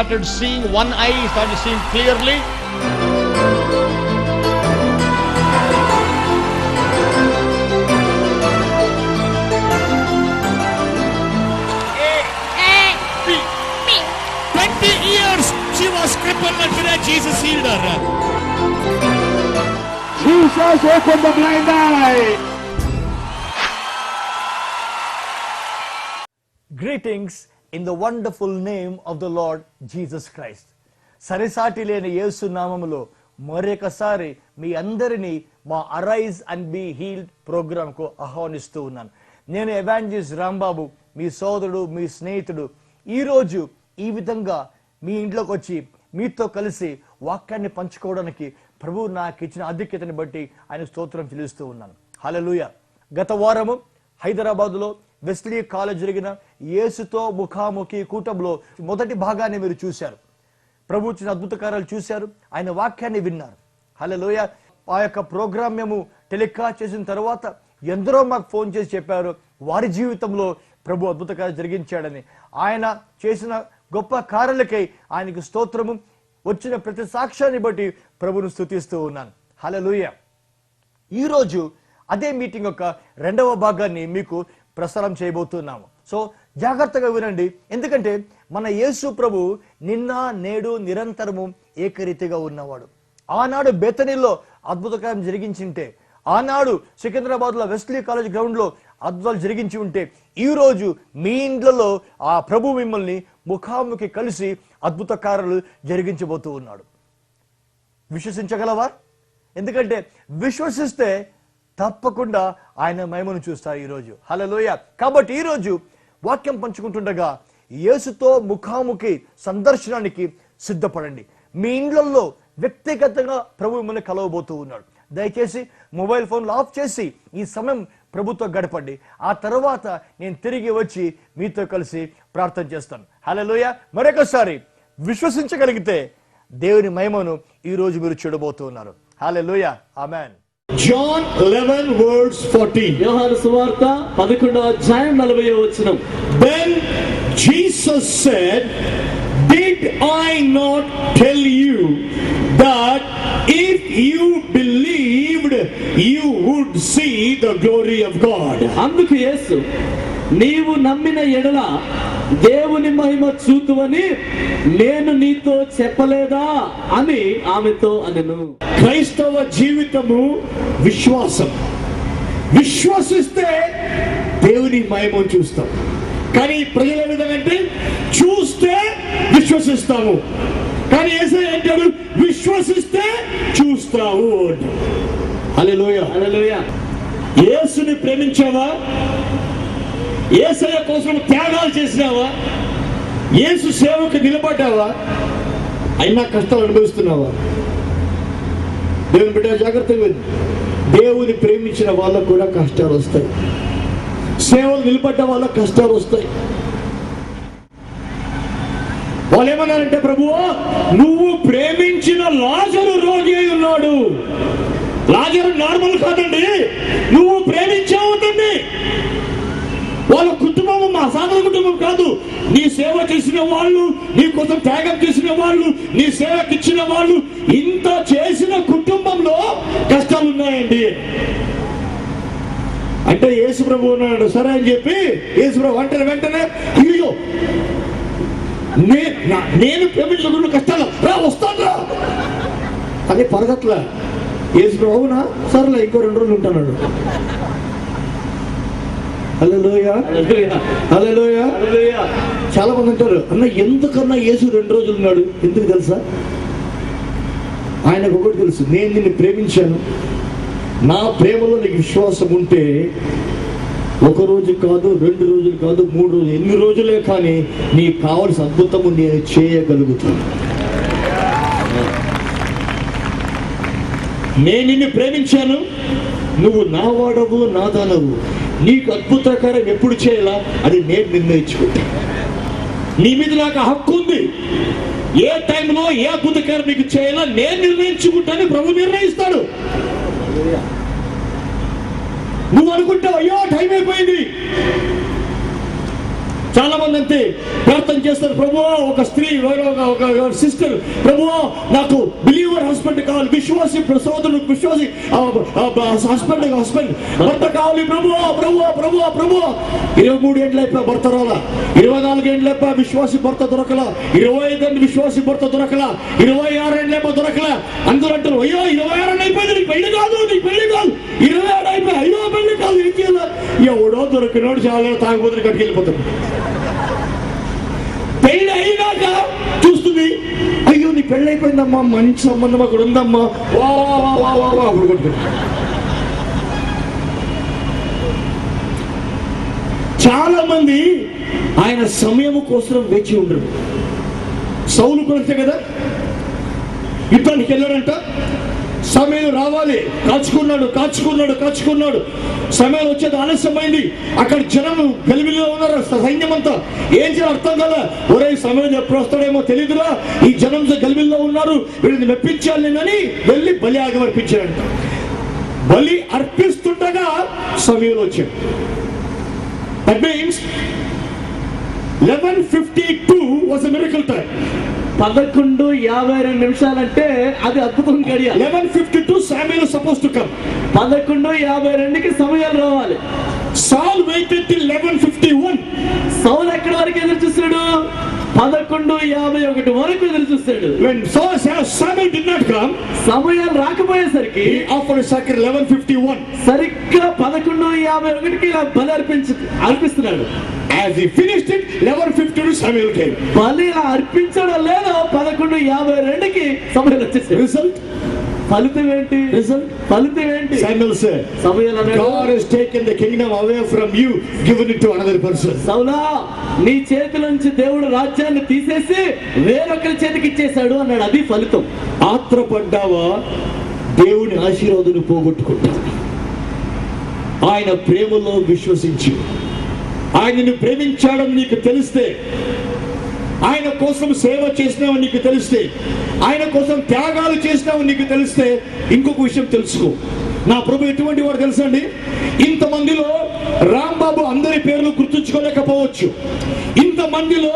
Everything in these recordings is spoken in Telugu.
started seeing, one eye started seeing clearly. Jesus healed her. Jesus opened the blind eye. Greetings in the wonderful name of the Lord Jesus Christ. సరిసాటి లేని యేసు నామములో మరొకసారి మీ అందరినీ మా అరైజ్ అండ్ బీ హీల్డ్ ప్రోగ్రాంకు ఆహ్వానిస్తూ ఉన్నాను. నేను ఎవాంజలిస్ట్ రాంబాబు, మీ సోదరుడు, మీ స్నేహితుడు. ఈరోజు ఈ విధంగా మీ ఇంట్లోకి వచ్చి మీతో కలిసి వాక్యాన్ని పంచుకోవడానికి ప్రభువు నాకు ఇచ్చిన ఆధిక్యతని బట్టి ఆయన స్తోత్రం చెల్లిస్తూ ఉన్నాను. హల్లెలూయా. గత వారము హైదరాబాదులో వెస్లీ కాలేజ్ జరిగిన యేసుతో ముఖాముఖి కూటంలో మొదటి భాగాన్ని మీరు చూశారు. ప్రభు ఇచ్చిన అద్భుత కార్యాలు చూశారు, ఆయన వాక్యాన్ని విన్నారు. హల్లెలూయా. ఆ యొక్క ప్రోగ్రామ్ మేము టెలికాస్ట్ చేసిన తర్వాత ఎందరో మాకు ఫోన్ చేసి చెప్పారు వారి జీవితంలో ప్రభు అద్భుత కార్యాలు జరిగించాడని. ఆయన చేసిన గొప్ప కార్యాలకై ఆయనకు స్తోత్రము. వచ్చిన ప్రతి సాక్ష్యాన్ని బట్టి ప్రభును స్తుతిస్తూ ఉన్నాను. హల్లెలూయా. ఈరోజు అదే మీటింగ్ యొక్క రెండవ భాగాన్ని మీకు ప్రసారం చేయబోతున్నాము. సో జాగ్రత్తగా వినండి, ఎందుకంటే మన యేసు ప్రభు నిన్న నేడు నిరంతరము ఏకరీతిగా ఉన్నవాడు. ఆనాడు బేతనీలో అద్భుత కార్యం జరిగించింటే, ఆనాడు సికింద్రాబాద్ లో వెస్లీ కాలేజ్ గ్రౌండ్ లో అద్భుతాలు జరిగించి ఉంటే, ఈ రోజు మీ ఇండ్లలో ఆ ప్రభు మిమ్మల్ని ముఖాముఖి కలిసి అద్భుత కార్యాలు జరిగించబోతూ ఉన్నాడు. విశ్వసించగలవా? ఎందుకంటే విశ్వసిస్తే తప్పకుండా ఆయన మహిమను చూస్తారు ఈరోజు. హల్లెలూయా. కాబట్టి ఈరోజు వాక్యం పంచుకుంటుండగా యేసుతో ముఖాముఖి సందర్శనానికి సిద్ధపడండి. మీ ఇండ్లలో వ్యక్తిగతంగా ప్రభు మిమ్మల్ని కలవబోతూ ఉన్నాడు. దయచేసి మొబైల్ ఫోన్లు ఆఫ్ చేసి ఈ సమయం ప్రభుతో గడపండి. ఆ తర్వాత నేను తిరిగి వచ్చి మీతో కలిసి ప్రార్థన చేస్తాను. హల్లెలూయా. మరొకసారి విశ్వసించగలిగితే దేవుని మహిమను ఈ రోజు మీరు చూడబోతున్నారు. హల్లెలూయా. ఆమేన్. John 11 verse 14. యోహాను సువార్త 11వ అధ్యాయం 40వ వచనం. Then Jesus said, "Did I not tell you that if you believed you would see the glory of God?" అందుకు యేసు, నీవు నమ్మిన ఎడల దేవుని మహిమ చూతువని నేను నీతో చెప్పలేదా అని ఆమెతో అనెను. క్రైస్తవ జీవితము విశ్వాసం. విశ్వసిస్తే దేవుని మహిమను చూస్తాం. కానీ ప్రజలు ఏ విధంగా అంటే చూస్తే విశ్వసిస్తాము, కానీ యేసయ్య అంటాడు విశ్వసిస్తే చూస్తావు. హల్లెలూయా. హల్లెలూయా. యేసుని ప్రేమించావా? యేసయ్య కోసం త్యాగాలు చేసినావా? యేసు సేవకు నిలబడ్డావా? అయినా కష్టాలు అనుభవిస్తున్నావా? దేవుని బిడ్డ జాగ్రత్తగా విను. దేవుని ప్రేమించిన వాళ్ళకు కూడా కష్టాలు వస్తాయి. సేవలు నిలబడ్డ వాళ్ళకు కష్టాలు వస్తాయి. వాళ్ళు ఏమన్నారంటే, ప్రభువా నువ్వు ప్రేమించిన లాజరు రోగి అయి ఉన్నాడు. లాజరు నార్మల్ కాదండి, నువ్వు ప్రేమించావు తండ్రి. వాళ్ళ కుటుంబం మా సాధారణ కుటుంబం కాదు. నీ సేవ చేసిన వాళ్ళు, నీ కోసం త్యాగం చేసిన వాళ్ళు, నీ సేవకి ఇచ్చిన వాళ్ళు, ఇంత చేసిన కుటుంబంలో కష్టాలు ఉన్నాయండి అంటే యేసు ప్రభు ఉన్నాడు. సరే అని చెప్పి యేసు ప్రభు వెంటనే అయ్యో నేను ప్రేమించిన కష్టాలు వస్తాను రా అని పరగట్ల. యేసు ప్రభు అవునా, సరేలే ఇంకో 2 రోజులు ఉంటాడు. హల్లెలూయా. హల్లెలూయా. హల్లెలూయా. చాలా మంది అంటారు, అన్న ఎందుకన్నా యేసు 2 రోజులు ఉన్నాడు? ఎందుకు తెలుసా? ఆయనకు ఒకటి తెలుసు, నేను నిన్ను ప్రేమించాను, నా ప్రేమలో నీకు విశ్వాసం ఉంటే 1 రోజు కాదు, 2 రోజులు కాదు, 3 రోజులు, ఎన్ని రోజులే కానీ నీకు కావలసిన అద్భుతము నేను చేయగలుగుతాను. నేను నిన్ను ప్రేమించాను, నువ్వు నా వాడవు, నా దానవు, నీకు అద్భుత కార్యం ఎప్పుడు చేయాలా అది నేను నిర్ణయించుకుంటా. నీ మీద నాకు హక్కు ఉంది. ఏ టైంలో ఏ అద్భుత కార్యం నీకు చేయాలా నేను నిర్ణయించుకుంటాను, ప్రభు నిర్ణయిస్తాడు. నువ్వు అనుకుంటావు అయ్యో టైం అయిపోయింది, చాలా మంది అంతే ప్రార్థన చేస్తారు, ప్రభువా ఒక స్త్రీ ఒక సిస్టర్, ప్రభువా నాకు బిలీవర్ హస్బెండ్ కావాలి, విశ్వాసి సోదరుడు విశ్వాసి హస్బెండ్ భర్త కావాలి ప్రభువా ప్రభువా ప్రభువా ప్రభువా. 23 ఏళ్ళు అయిపోయా భర్త రాలా, 24 ఏళ్ళు అయిపోయా విశ్వాసి భర్త దొరకలా, 25 ఏళ్ళు విశ్వాసి భర్త దొరకలా, 26 ఏళ్ళు అయిపోయి దొరకలా. అందరూ అంటారు అయ్యో 26 అయిపోయింది నీకు పెళ్లి కాదు, నీకు పెళ్లి కాదు, 26 అయిపోయి 5వ పెళ్లి కాదు, ఏం చేయాలి? ఎవడో దొరికినోడు చాలా తాగుబోతుని కట్టుకు వెళ్ళిపోతాడు. పెళ్ళి అయినాక చూస్తుంది, అయ్యో నీ పెళ్ళి అయిపోయిందమ్మా, మంచి సంబంధం అక్కడ ఉందమ్మా, అప్పుడు కొట్టుకుంటా. చాలా మంది ఆయన సమయం కోసం వేచి ఉండరు. సౌలు కొలితే కదా యుద్ధానికి వెళ్ళాడంట, సమయం రావాలి, కాచుకున్నాడు. సమయం వచ్చేది ఆలస్యమైంది. అక్కడ జనం గలిబిలిలో ఉన్నారు, సైన్యం అంతా. ఏం చేయాలి అర్థం కదా, ఒరే సమయం ఎప్పుడు వస్తాడేమో తెలియదురా, ఈ జనం గలిబిలిలో ఉన్నారు, వీళ్ళని మెప్పించాలి అని వెళ్ళి బలి ఆగమర్పించాడంట. బలి అర్పిస్తుండగా సమయంలో వచ్చాడు. That means 11:52 was a miracle time. 11:52 నిమిషాలంటే అది అద్భుతం గడియ. 11:52 Samuel is supposed to come. 11:52కి సమయం రావాలి. Saul waited till 11:51. సౌలు ఎక్కడి వరకు ఎదురు చూస్తాడు? 11:51 వరకు ఎదురు చూస్తాడు. When Samuel did not come, సమయం రాకపోయేసరికి he offered a sacrifice 11:51. సరిగ్గా 11:51కి ఇలా బలి అర్పిస్తున్నాడు. As he finished it, 11:52 Samuel came. బలి ఇలా అర్పించడం లేదు, 11:52కి సమయం వచ్చేసింది. Result? ఫలితం ఏంటి? ఫలితం ఏంటి? Samuel said, God has taken the kingdom away from you, given it to another person. సౌలా, నీ చేతుల నుంచి దేవుడు రాజ్యాన్ని తీసేసి వేరొకరి చేతికి ఇచ్చేశాడు అన్నాడు. అది ఫలితం. ఆత్రపడ్డావా, దేవుని ఆశీర్వాదాన్ని పోగొట్టుకుంటా. ఆయన ప్రేమలో విశ్వసించి ఆయనను ప్రేమించాడని నీకు తెలిస్తే, ఆయన కోసం సేవ చేసినావని నీకు తెలిస్తే, ఆయన కోసం త్యాగాలు చేసినావని నీకు తెలిస్తే, ఇంకొక విషయం తెలుసుకో. నా ప్రభు ఎటువంటి వాడు తెలుసా అండి? ఇంతమందిలో రాంబాబు అందరి పేర్లు గుర్తుంచుకోలేకపోవచ్చు, ఇంతమందిలో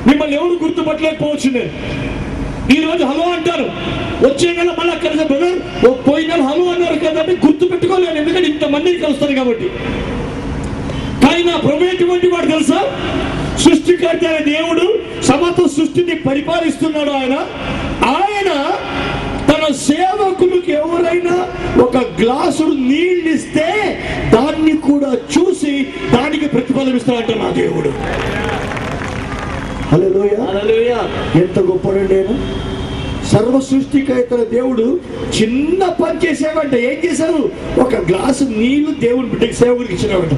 మిమ్మల్ని ఎవరు గుర్తుపట్టలేకపోవచ్చు. నేను ఈరోజు హలో అంటారు, వచ్చే నెల మళ్ళీ కలిసి బ్రదర్ పోయిన నెల హలో అన్నారు కదా అని గుర్తు పెట్టుకోలేను, ఎందుకంటే ఇంతమందిని కలుస్తారు కాబట్టి. కానీ నా ప్రభు ఎటువంటి వాడు తెలుసా? సృష్టికర్త అయిన దేవుడు సమస్త సృష్టిని పరిపాలిస్తున్నాడు. ఆయన తన సేవకులకు ఎవరైనా ఒక గ్లాసుడు నీళ్ళు ఇస్తే దాన్ని కూడా చూసి దానికి ప్రతిఫలం ఇస్తాడంట నా దేవుడు. హల్లెలూయా. ఎంత గొప్పడండి ఆయన. సర్వ సృష్టికర్త దేవుడు చిన్న పని చేసేవంట. ఏం చేశారు? ఒక గ్లాసు నీళ్లు దేవుని బిడ్డకి సేవకుడికి ఇచ్చినావంట,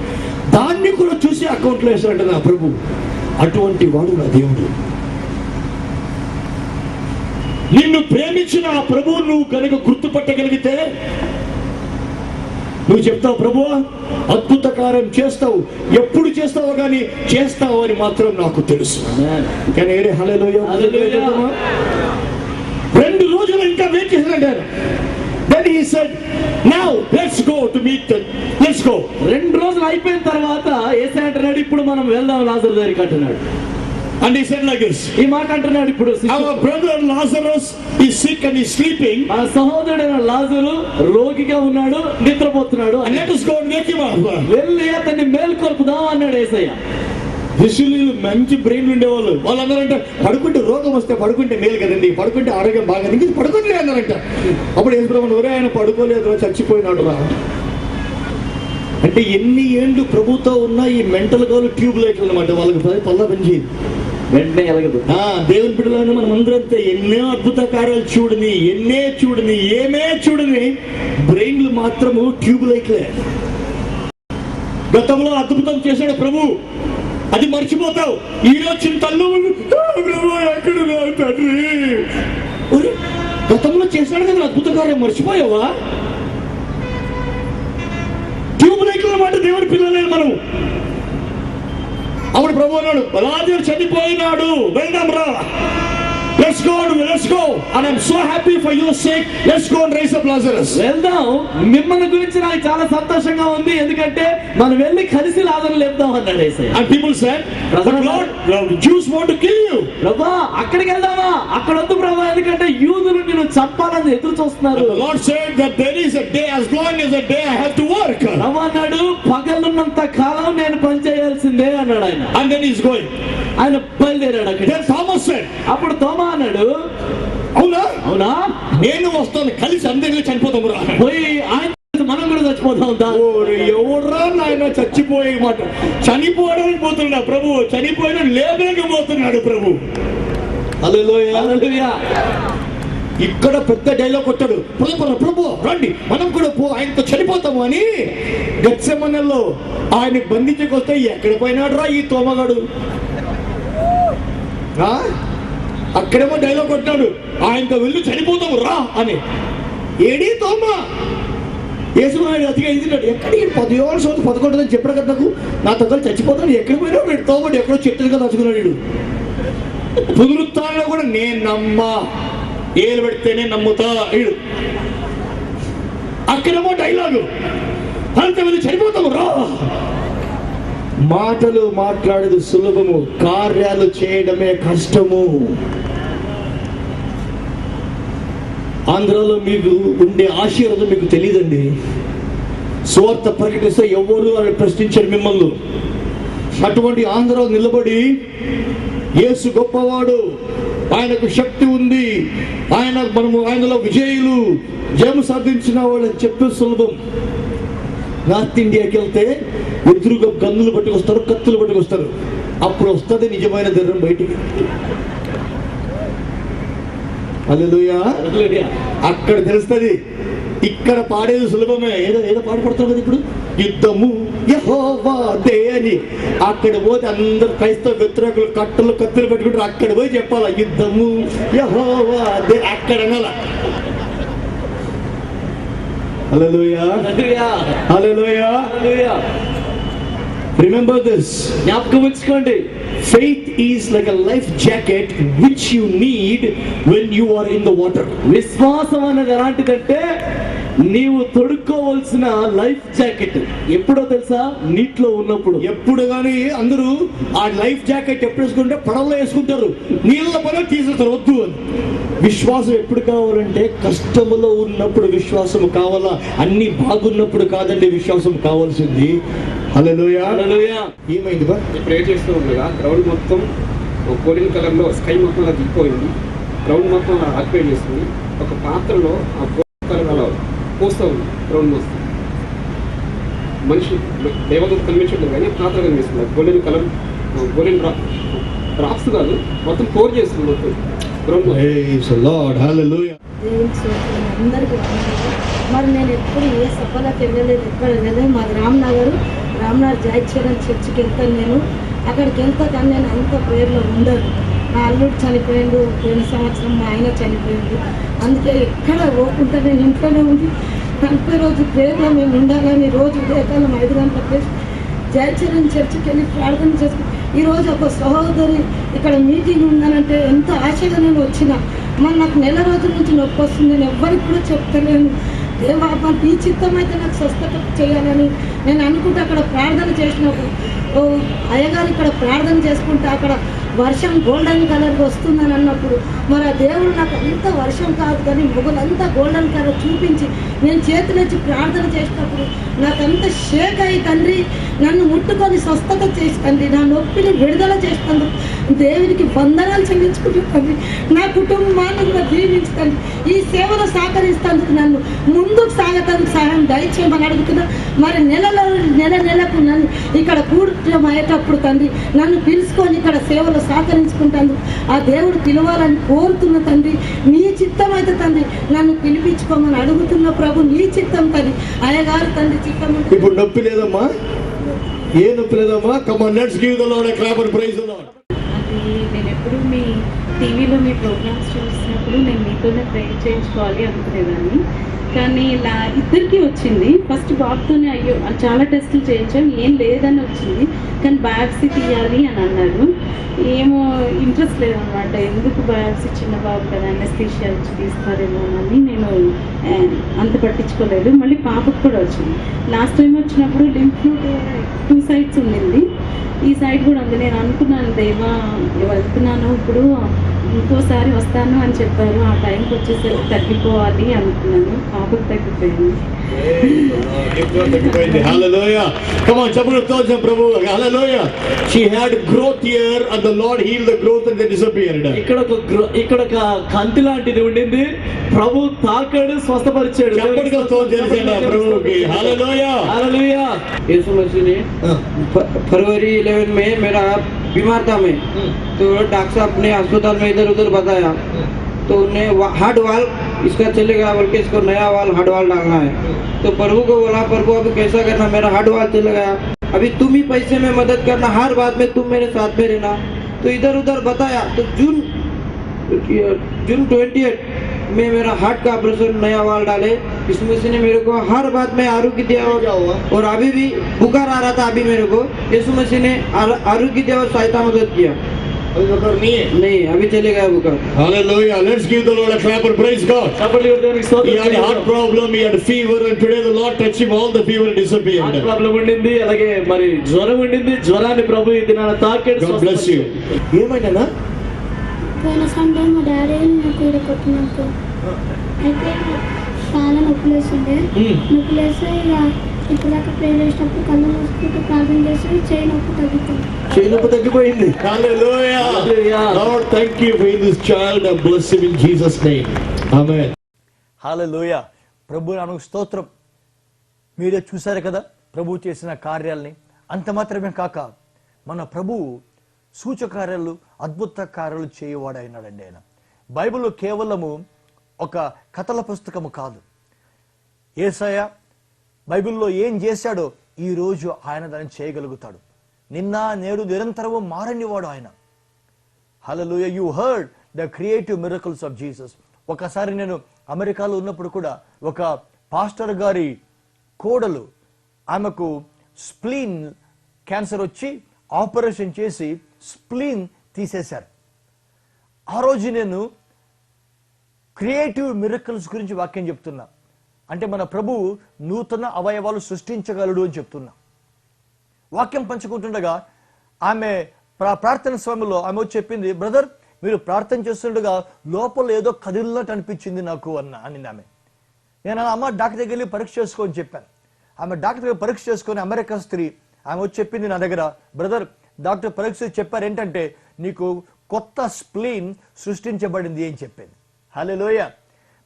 దాన్ని కూడా చూసి అకౌంట్లో వేసాడంట నా ప్రభు. అటువంటి వాడు నా దేవుడు. నిన్ను ప్రేమించిన ఆ ప్రభువు నువ్వు కనుక గుర్తుపట్టగలిగితే నువ్వు చెప్తావు, ప్రభువా అద్భుత కార్యం చేస్తావు, ఎప్పుడు చేస్తావో కానీ చేస్తావు అని మాత్రం నాకు తెలుసు. కానీ హల్లెలూయా. 2 రోజులు ఇంకా వెయిట్ చేశాడంటే, then he said, now let's go to meet them, let's go. 2 రోజులు అయిపోయిన తర్వాత యేసయ్య అంటున్నాడు, ఇప్పుడు మనం వెళ్దాం లాజరు దగ్గరికి అంటున్నాడు. And he said like this, ఈ మాట అంటున్నాడు, ఇప్పుడు our brother Lazarus is sick and is sleeping. మన సహోదరుడైన లాజరు రోగిగా ఉన్నాడు, నిద్రపోతున్నాడు. And let us go and wake him up. వెళ్ళి అతన్ని మేల్కొల్పుదాం అన్నాడు యేసయ్య. ఋషులు మంచి బ్రెయిన్ ఉండేవాళ్ళు, వాళ్ళందరూ అంటే పడుకుంటే రోగం వస్తే పడుకుంటే మేలు కదండి, పడుకుంటే ఆరోగ్యం బాగా, ఇంక పడుకుంటే అన్నారంట. అప్పుడు యేసుప్రభువు, ఒరే ఆయన పడుకోలేదు, చచ్చిపోయినాడు రా అంటే. ఎన్ని ఏండ్లు ప్రభుతో ఉన్న ఈ మెంటల్ గాలు ట్యూబ్ లైట్లు అనమాట, వాళ్ళకి పల్ల పెంచి వెంటనే ఎలగదు. దేవుని బిడ్డలను మనం అందరంతే ఎన్నో అద్భుత కార్యాలు చూడని, ఏమే చూడని బ్రెయిన్లు మాత్రము ట్యూబ్ లైట్లే. గతంలో అద్భుతం చేశాడు ప్రభు, అది మర్చిపోతావు. ఈరోజు చింతల్లో గతంలో చేశాడు కదా అద్భుత కార్యం, మర్చిపోయావా? ట్యూబ్ లైట్ల మాట దేవుడి పిల్లలేదు మనం. అప్పుడు ప్రభు అన్నాడు, లాజరు చనిపోయినాడు, వెళ్దాం రా. let's go, and I'm so happy for your sake. Let's go and raise up Lazarus. వెళ్దాం, మిమ్మల్ని గురించి నాకు చాలా సంతోషంగా ఉంది, ఎందుకంటే మనం వెళ్ళి కలిసి లాజరుని లేపుదాం అన్నాడు యేసయ్య. And people said, but Lord, the Jews want to kill you. ప్రభువా అక్కడికి వెళ్దామా? అక్కడ వద్దు ప్రభువా, ఎందుకంటే యూదులు నిన్ను చంపాలని ఎదురు చూస్తున్నారు. The Lord said that there is a day, as long as a day I have to work. ప్రభు అన్నాడు, పగలున్నంత కాలం నేను పని చేయాల్సిందే అన్నాడు ఆయన. And then he's going. ఆయన బయలుదేరాడు అక్కడ. Then Thomas said, అప్పుడు తోమా అన్నాడు, అవునా అవునా నేను వస్తాను, కలిసి అందరినీ చనిపోతాము రా. పోయి ఆయన మనం కూడా చచ్చిపోతాం. ఎవడ్రా నాయన చచ్చిపోయే మాట, చనిపోవడానికి పోతున్నా ప్రభు, చనిపోయిన లేవలేకపోతున్నాడు ప్రభు. హల్లెలూయా, హల్లెలూయా. ఇక్కడ పెద్ద డైలాగ్ కొట్టాడు, ప్రభు రండి మనం కూడా ఆయనతో చనిపోతాము అని. గెత్సెమనెలో ఆయన బంధించకొస్తే ఎక్కడ పోయినాడు రా ఈ తోమగాడు. అక్కడేమో డైలాగ్ కొట్టాడు, ఆయనతో వెళ్ళి చనిపోతాము రా అని. ఏడీ తోమ యేసునాయుడు అతిగా ఎదిగినాడు, ఎక్కడికి 11 అని చెప్పాడు కదా నాకు, నా తగ్గర చచ్చిపోతాను, ఎక్కడికి పోయినా వీడు తోమడు ఎక్కడో చెట్టుగా నచ్చుకున్నాడు వీడు. పునరుత్థానంలో కూడా నేను నమ్మా, ఏలు పెడితేనే నమ్ముతా వీడు. అక్కడేమో డైలాగు, అంత వెళ్ళి చనిపోతాము రా. మాటలు మాట్లాడేది సులభము, కార్యాలు చేయడమే కష్టము. ఆంధ్రాలో మీకు ఉండే ఆశీర్వాదం మీకు తెలియదండి. సువార్త ప్రకటిస్తే ఎవరు అని ప్రశ్నించారు మిమ్మల్ని. అటువంటి ఆంధ్రాలో నిలబడి యేసు గొప్పవాడు, ఆయనకు శక్తి ఉంది, మనము ఆయనలో విజయులు, జయము సాధించిన వాళ్ళని చెప్పే సులభం. నార్త్ ఇండియాకి వెళ్తే ఎదురుగా గన్నులు పట్టుకొస్తారు, కత్తులు పట్టుకొస్తారు, అప్పుడు వస్తుంది నిజమైన ధైర్యం బయటికి. హల్లెలూయా, అక్కడ తెలుస్తుంది. ఇక్కడ పాడేది సులభమే, ఏదో పాట పడతాం కదా ఇప్పుడు, యుద్ధము యెహోవాదే అని. అక్కడ పోతే అందరు క్రైస్తవ వ్యతిరేకులు కట్టలు కత్తులు పెట్టుకుంటారు, అక్కడ పోయి చెప్పాలా యుద్ధము యెహోవాదే, అక్కడ అనాల. హల్లెలూయా, హల్లెలూయా, హల్లెలూయా. రిమెంబర్ దిస్, జ్ఞాపకం ఉంచుకోండి. Faith is like a life jacket which you need when you are in the water. విశ్వాసం అనేది ఎలాంటిదంటే నీవు తొడుక్కోవాల్సిన లైఫ్ జాకెట్ ఎప్పుడో తెలుసా? నీటిలో ఉన్నప్పుడు. ఎప్పుడు కానీ అందరూ ఆ లైఫ్ జాకెట్ ఎప్పుడు వేసుకుంటే పడవలో వేసుకుంటారు, నీళ్ళ పని తీసేస్తారు వద్దు అని. విశ్వాసం ఎప్పుడు కావాలంటే కష్టములో ఉన్నప్పుడు విశ్వాసం కావాలా, అన్ని బాగున్నప్పుడు కాదండి విశ్వాసం కావాల్సింది. హల్లెలూయా, హల్లెలూయా. ఏమైంది బా? ప్రేయర్ చేస్తూ ఉండగా గ్రౌండ్ మొత్తం గోల్డెన్ కలర్లో స్కై మొత్తం అలా దిగిపోయింది, గ్రౌండ్ మొత్తం అలా ఆక్యుపేట్ చేస్తుంది. ఒక పాత్రలో ఆ గోల్డెన్ కలర్ అలా పోస్తూ ఉంది గ్రౌండ్ మొత్తం. మనిషి దేవదూత కనిపించట్లేదు కానీ పాత్ర కనిపిస్తుంది. గోల్డెన్ కలర్, గోల్డెన్ డ్రాప్స్ కాదు, మొత్తం పోర్ చేస్తుంది మొత్తం గ్రౌండ్. అందరికీ మరి నేను ఎప్పుడు ఏ సఫలత వెళ్ళలేదు, ఎక్కడ వెళ్ళలేదు. మాది రామ్నగర్ జయచరణ్ చర్చికి వెళ్తాను నేను. అక్కడికి వెళ్తా కానీ నేను అంత ప్రేయర్లో ఉండదు. నా అల్లుడు చనిపోయిండు, పోయిన సంవత్సరం మా ఆయన చనిపోయిండు, అందుకే ఎక్కడ పోకుండా నేను ఇంట్లోనే ఉండి 40 రోజు ప్రేయర్లో మేము ఉండాలని రోజు ఉదయకాలం 5 గంటలకు జయచరణ్ చర్చికి వెళ్ళి ప్రార్థన చేసుకుని, ఈరోజు ఒక సహోదరి ఇక్కడ మీటింగ్ ఉందనంటే ఎంత ఆశగా నేను వచ్చిన. మరి నాకు నెల రోజుల నుంచి నొప్పి వస్తుంది, నేను ఎవ్వరికి కూడా చెప్తలేను. దేవా ఈ చిత్తం అయితే నాకు స్వస్థత చేయాలని నేను అనుకుంటే అక్కడ ప్రార్థన చేసినప్పుడు అయ్యగారు ఇక్కడ ప్రార్థన చేసుకుంటే అక్కడ వర్షం గోల్డెన్ కలర్ వస్తుందని అన్నప్పుడు మరి ఆ దేవుడు నాకు అంత వర్షం కాదు కానీ మొగలంతా గోల్డెన్ కలర్ చూపించి నేను చేతులెచ్చి ప్రార్థన చేసినప్పుడు నాకంత షేక్ అయ్యి తండ్రి నన్ను ముట్టుకొని స్వస్థత చేసి తండ్రి నా నొప్పిని విడుదల చేసినందుకు దేవునికి వందనాలు చెల్లించుకుంటుంది. నా కుటుంబాన్ని కూడా దీవించుతండి, ఈ సేవలో సహకరిస్తేందుకు నన్ను ముందుకు సాగటానికి సహాయం దయచేయమని అడుగుతున్నా. మరి నెలకు నన్ను ఇక్కడ కూర్చోం అయ్యేటప్పుడు తండ్రి నన్ను పిలుచుకొని ఇక్కడ సేవలో సహకరించుకుంటాను. ఆ దేవుడు పిలవాలని కోరుతున్న తండ్రి, నీ చిత్తం అయితే తండ్రి నన్ను పిలిపించుకోమని అడుగుతున్న ప్రభు, నీ చిత్తం తండ్రి. అయ్యగారు తండ్రి చిత్తం. ఇప్పుడు నొప్పి లేదమ్మా, ఏ నొప్పి లేదమ్మా. Come on, let's give the Lord a clap and praise the Lord. అది నేను ఎప్పుడు మీ టీవీలో మీ ప్రోగ్రామ్స్ చూసినప్పుడు నేను మీతోనే ప్రేయర్ చేయించుకోవాలి అనుకునేదాన్ని, కానీ ఇలా ఇద్దరికి వచ్చింది. ఫస్ట్ బాబుతోనే అయ్యో చాలా టెస్టులు చేయించాం, ఏం లేదని వచ్చింది, కానీ బయాప్సీ తీయాలి అని అన్నారు. ఏమో ఇంట్రెస్ట్ లేదనమాట, ఎందుకు బయాప్సీ, చిన్న బాబు కదా అనెస్థీషియా ఇచ్చి తీస్తారేమో అని నేను అంత పట్టించుకోలేదు. మళ్ళీ పాపకు కూడా వచ్చింది. లాస్ట్ టైం వచ్చినప్పుడు లింఫ్ నోడ్ 2 సైడ్స్ ఉండింది, ఈ సైడ్ కూడా ఉంది. నేను అనుకున్నాను దేవా వెళ్తున్నాను ఇప్పుడు ఇంకోసారి వస్తాను అని చెప్పారు. ఆ టైంకి వచ్చేసరికి తగ్గిపోవాలి అనుకున్నాను, పాపకు తగ్గిపోయింది. Hallelujah. Come on, chapter 12 Prabhu. Hallelujah. She had growth here and the Lord healed the growth and they disappeared. ఇక్కడ ఒక కంటి లాంటిది ఉండింది, ప్రభు తాకాడు, స్వస్థపరిచాడు. చప్పటిగా స్తోత్రం చేయండి ప్రభువుకి. Hallelujah. Hallelujah. यीशु मसीह ने फरवरी 11 में मेरा बीमार था मैं, तो डॉक्टर साहब ने अस्पताल में इधर उधर बताया, तो उन्हें हार्ड वाल इसका चलेगा बोल के इसको नया वाल हार्ड वाल डालना है। तो प्रभु को बोला, प्रभु अभी कैसा करना, मेरा हार्ड वाल चला गया, अभी तुम ही पैसे में मदद करना, हर बात में तुम मेरे साथ में रहना। तो इधर उधर बताया, तो जून 28 में मेरा हार्ट का ऑपरेशन नया वाल डाले। यीशु मसीह ने मेरे को हर बात में आरोग्य दिया, और अभी भी बुखार आ रहा था, अभी मेरे को यीशु मसीह ने आरोग्य दिया और सहायता मदद किया। नहीं, अभी चले गया बुखार। Hallelujah. Let's give the Lord a clap and praise God. He had a heart problem, he had a fever, and today the Lord touched him, all the fever disappeared. Heart problem ఉండింది, అలాగే మరి జ్వరం ఉండింది, జ్వరాన్ని ప్రభు ఈ దినాన తాకాడు. God bless you. ఏమైనా పోయిన సండే మా డాడీ నాకు ఇక్కడ కొట్టినాక అయితే చాలా నొప్పులేసిండే, నొప్పులేస్తే ఇక ఇప్పుడు దాకా ప్రేయర్ చేసినప్పుడు కళ్ళు మూసుకుంటూ ప్రార్థన చేసి చేయి నొప్పి తగ్గిపోయింది. Hallelujah. Lord, thank you for this child and bless him in Jesus name. Amen. హల్లెలూయా. ప్రభు నామమునకు స్తోత్రం. మీరే చూశారు కదా ప్రభు చేసిన కార్యాలని. అంత మాత్రమే కాక మన ప్రభువు సూచకార్యాలు, అద్భుత కార్యాలు చేయవాడైనాడండి. ఆయన బైబిల్ కేవలము ఒక కథల పుస్తకము కాదు. యేసయ్య బైబిల్లో ఏం చేశాడో ఈ రోజు ఆయన దాన్ని చేయగలుగుతాడు. నిన్న నేడు నిరంతరము మారనివాడు ఆయన. Hallelujah. You heard the creative miracles of Jesus. ఒకసారి నేను అమెరికాలో ఉన్నప్పుడు కూడా ఒక పాస్టర్ గారి కోడలు, ఆమెకు స్ప్లీన్ క్యాన్సర్ వచ్చి ఆపరేషన్ చేసి స్ప్లీన్ తీసేశారు. ఆ రోజు నేను క్రియేటివ్ మిరకల్స్ గురించి వాక్యం చెప్తున్నా. అంటే మన ప్రభు నూతన అవయవాలు సృష్టించగలడు అని చెప్తున్నా. వాక్యం పంచుకుంటుండగా ఆమె ప్రార్థన సమయంలో ఆమె వచ్చి చెప్పింది, బ్రదర్ మీరు ప్రార్థన చేస్తుండగా లోపల ఏదో కదిలినట్టు అనిపించింది నాకు అని ఆమె. నేను అమ్మ డాక్టర్ దగ్గర వెళ్ళి పరీక్ష చేసుకోని చెప్పాను. ఆమె డాక్టర్ దగ్గర పరీక్ష చేసుకొని అమెరికా స్త్రీ, ఆమె వచ్చి చెప్పింది నా దగ్గర, బ్రదర్ డాక్టర్ పరీక్ష చెప్పారు ఏంటంటే నీకు కొత్త స్ప్లీన్ సృష్టించబడింది అని చెప్పింది. హల్లెలూయా.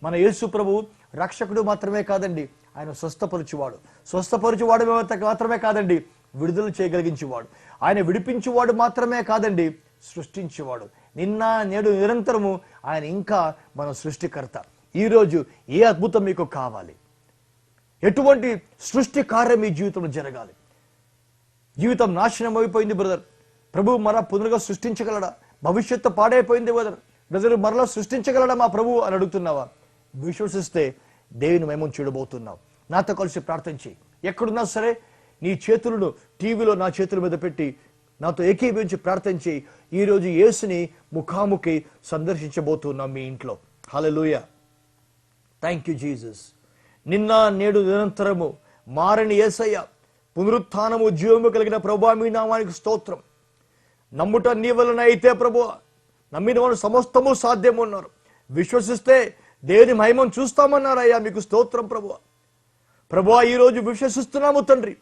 మన యేసు ప్రభు రక్షకుడు మాత్రమే కాదండి, ఆయన స్వస్థపరచువాడు. స్వస్థపరచువాడు మాత్రమే కాదండి, విడుదల చేయగలిగించేవాడు. ఆయన విడిపించేవాడు మాత్రమే కాదండి, సృష్టించేవాడు. నిన్న నేడు నిరంతరము ఆయన ఇంకా మన సృష్టికర్త. ఈరోజు ఏ అద్భుతం మీకు కావాలి? ఎటువంటి సృష్టి కార్యం మీ జీవితంలో జరగాలి? జీవితం నాశనం అయిపోయింది బ్రదర్, ప్రభు మరలా పునరుగా సృష్టించగలడా? భవిష్యత్తు పాడైపోయింది బ్రదర్, మరలా సృష్టించగలడా మా ప్రభు అని అడుగుతున్నావా? విశ్వసిస్తే దేవుని మేము చూడబోతున్నావు. నాతో కలిసి ప్రార్థించి, ఎక్కడున్నా సరే నీ చేతులను టీవీలో నా చేతుల మీద పెట్టి నాతో ఏకీభవించి ప్రార్థించి, ఈరోజు యేసుని ముఖాముఖి సందర్శించబోతున్నాం మీ ఇంట్లో. హల్లెలూయా. Thank you Jesus. నిన్న నేడు నిరంతరము మారని యేసయ్య, పునరుత్థానము జీవము కలిగిన ప్రభువా మీ నామానికి స్తోత్రం. నమ్ముట నీ వలన అయితే ప్రభువా, నమ్మిన వారు సమస్తము సాధ్యమన్నారు. విశ్వసిస్తే దేవుని మహిమను చూస్తామన్నారయ్యా, మీకు స్తోత్రం ప్రభువా. ప్రభువా ఈరోజు విశ్వసిస్తున్నాము తండ్రి.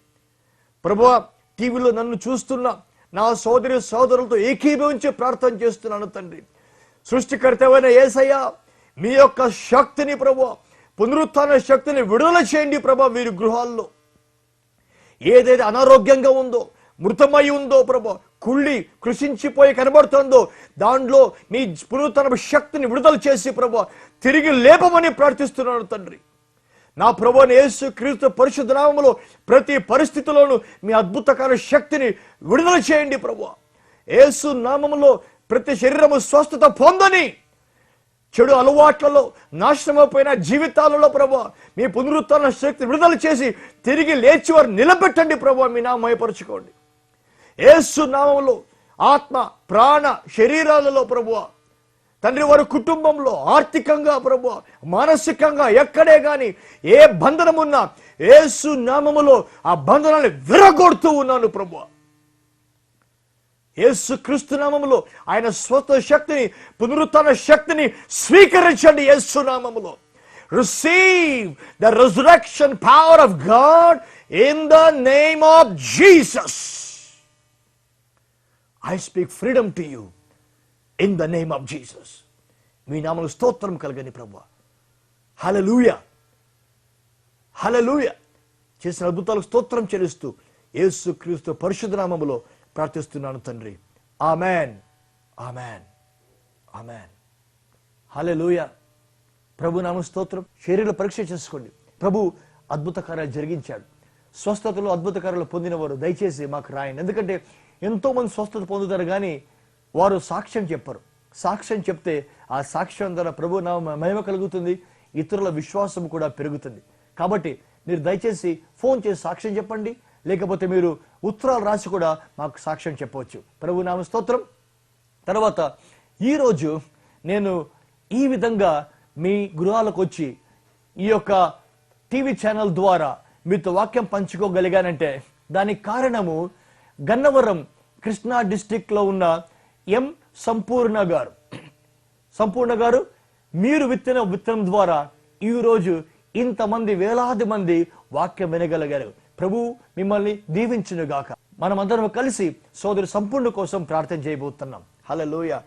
ప్రభువా టీవీలో నన్ను చూస్తున్నా నా సోదరి సోదరులతో ఏకీభవించి ప్రార్థన చేస్తున్నాను తండ్రి. సృష్టికర్తమైన యేసయ్య, మీ యొక్క శక్తిని ప్రభువా, పునరుత్థాన శక్తిని విడుదల చేయండి ప్రభా. వీరి గృహాల్లో ఏదైతే అనారోగ్యంగా ఉందో, మృతమై ఉందో ప్రభా, కుళ్ళి కృషించిపోయి కనబడుతుందో, దాంట్లో మీ పునరుత్థాన శక్తిని విడుదల చేసి ప్రభా తిరిగి లేపమని ప్రార్థిస్తున్నాను తండ్రి. నా ప్రభువైన యేసు క్రీస్తు పరిశుద్ధ నామములో ప్రతి పరిస్థితిలోనూ మీ అద్భుతకర శక్తిని విడుదల చేయండి ప్రభువా. యేసు నామములో ప్రతి శరీరము స్వస్థత పొందని, చెడు అలవాట్లలో నాశనమైపోయిన జీవితాలలో ప్రభు మీ పునరుత్థాన శక్తి విడుదల చేసి తిరిగి లేచి వారు నిలబెట్టండి ప్రభు. మీ నామం మహిమపరచుకోండి. యేసు నామములో ఆత్మ ప్రాణ శరీరాలలో ప్రభు తండ్రి వారి కుటుంబంలో ఆర్థికంగా ప్రభు మానసికంగా ఎక్కడే గాని ఏ బంధనం ఉన్నా యేసు నామములో ఆ బంధనాన్ని విరగొడుతూ ఉన్నాను ప్రభు. యేసు క్రీస్తు నామములో ఆయన స్వస్థ శక్తిని పునరుత్థాన శక్తిని స్వీకరించండి. యేసు నామములో receive the resurrection power of God in the name of Jesus. I speak freedom to you in the name of Jesus. మీ నామములో స్తోత్రం కలగని ప్రభువా. హల్లెలూయా, హల్లెలూయా. చేసిన అద్భుతాలకు స్తోత్రం చెల్లిస్తూ యేసు క్రీస్తు పరిశుద్ధ నామములో ప్రార్థిస్తున్నాను తండ్రి. ఆమేన్, ఆమేన్, ఆమేన్. హల్లెలూయా. ప్రభు నామ స్తోత్రం. శరీర పరీక్ష చేసుకోండి. ప్రభు అద్భుత కార్యాలు జరిగించాడు. స్వస్థతలు అద్భుత కార్యాలు పొందినవారు దయచేసి మాకు రాయండి. ఎందుకంటే ఎంతో మంది స్వస్థత పొందుతారు కానీ వారు సాక్ష్యం చెప్పరు. సాక్ష్యం చెప్తే ఆ సాక్ష్యం ద్వారా ప్రభు నామ మహిమ కలుగుతుంది, ఇతరుల విశ్వాసం కూడా పెరుగుతుంది. కాబట్టి మీరు దయచేసి ఫోన్ చేసి సాక్ష్యం చెప్పండి, లేకపోతే మీరు ఉత్తరాలు రాసి కూడా మాకు సాక్ష్యం చెప్పవచ్చు. ప్రభు నామ స్తోత్రం. తర్వాత ఈరోజు నేను ఈ విధంగా మీ గృహాలకు వచ్చి ఈ యొక్క టీవీ ఛానల్ ద్వారా మీతో వాక్యం పంచుకోగలిగానంటే దానికి కారణము గన్నవరం కృష్ణా డిస్టిక్ లో ఉన్న ఎం సంపూర్ణ గారు. సంపూర్ణ గారు మీరు విత్తన విత్తనం ద్వారా ఈరోజు ఇంతమంది వేలాది మంది వాక్యం వినగలిగారు. ప్రభు మిమ్మల్ని దీవించునుగాక. మనమందరం కలిసి సోదరు సంపూర్ణ కోసం ప్రార్థన చేయబోతున్నాం. హల్లెలూయా.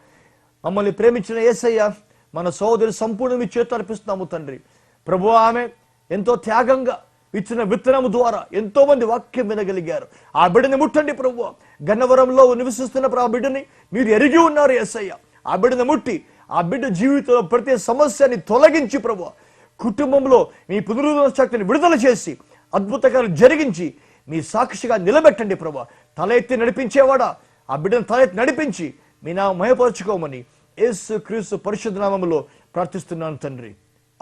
మమ్మల్ని ప్రేమించిన యేసయ్య మన సోదరు సంపూర్ణ మీ చేతులు అర్పిస్తున్నాము తండ్రి. ప్రభు ఆమె ఎంతో త్యాగంగా ఇచ్చిన విత్తనము ద్వారా ఎంతో మంది వాక్యం వినగలిగారు. ఆ బిడ్డని ముట్టండి ప్రభు. గన్నవరంలో నివసిస్తున్న ఆ బిడ్డని మీరు ఎరిగి ఉన్నారు యేసయ్య. ఆ బిడ్డని ముట్టి ఆ బిడ్డ జీవితంలో ప్రతి సమస్యని తొలగించి ప్రభు కుటుంబంలో మీ పునరుద్ధరణ శక్తిని విడుదల చేసి అద్భుతకాలు జరిగించి మీ సాక్షిగా నిలబెట్టండి ప్రభు. తల ఎత్తి నడిపించేవాడా ఆ బిడ్డను తల ఎత్తి నడిపించి మీ నామం మహిమపరచుకోమని యేసు క్రీస్తు పరిశుద్ధ నామములో ప్రార్థిస్తున్నాను తండ్రి.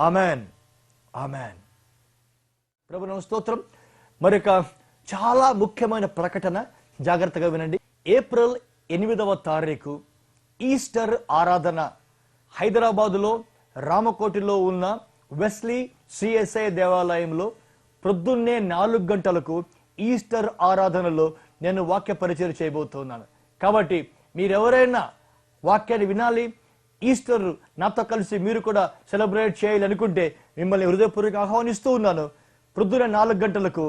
Amen, amen. ప్రభు నామ స్తోత్రం. మరొక చాలా ముఖ్యమైన ప్రకటన, జాగ్రత్తగా వినండి. ఏప్రిల్ 8వ తారీఖు ఈస్టర్ ఆరాధన హైదరాబాదులో రామకోటిలో ఉన్న వెస్లీ సిఎస్ఐ దేవాలయంలో ప్రొద్దున్నే 4 గంటలకు ఈస్టర్ ఆరాధనలో నేను వాక్య పరిచయం చేయబోతున్నాను. కాబట్టి మీరెవరైనా వాక్యాన్ని వినాలి, ఈస్టర్ నాతో కలిసి మీరు కూడా సెలబ్రేట్ చేయాలనుకుంటే మిమ్మల్ని హృదయపూర్వక ఆహ్వానిస్తూ ఉన్నాను. ప్రొద్దున 4 గంటలకు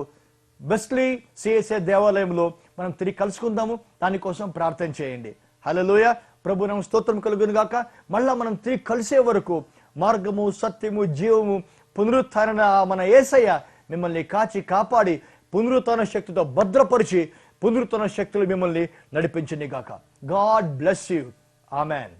వెస్లీ సిఎస్ఐ దేవాలయంలో మనం తిరిగి కలుసుకుందాము. దానికోసం ప్రార్థన చేయండి. హల్లెలూయా. ప్రభు నామ స్తోత్రం కలుగును గాక. మళ్ళా మనం తిరిగి కలిసే వరకు మార్గము సత్యము జీవము పునరుత్థాన మన యేసయ్య మిమ్మల్ని కాచి కాపాడి పునరుత్థాన శక్తితో భద్రపరిచి పునరుత్థాన శక్తులు మిమ్మల్ని నడిపించని గాక. God bless you. ఆమెన్.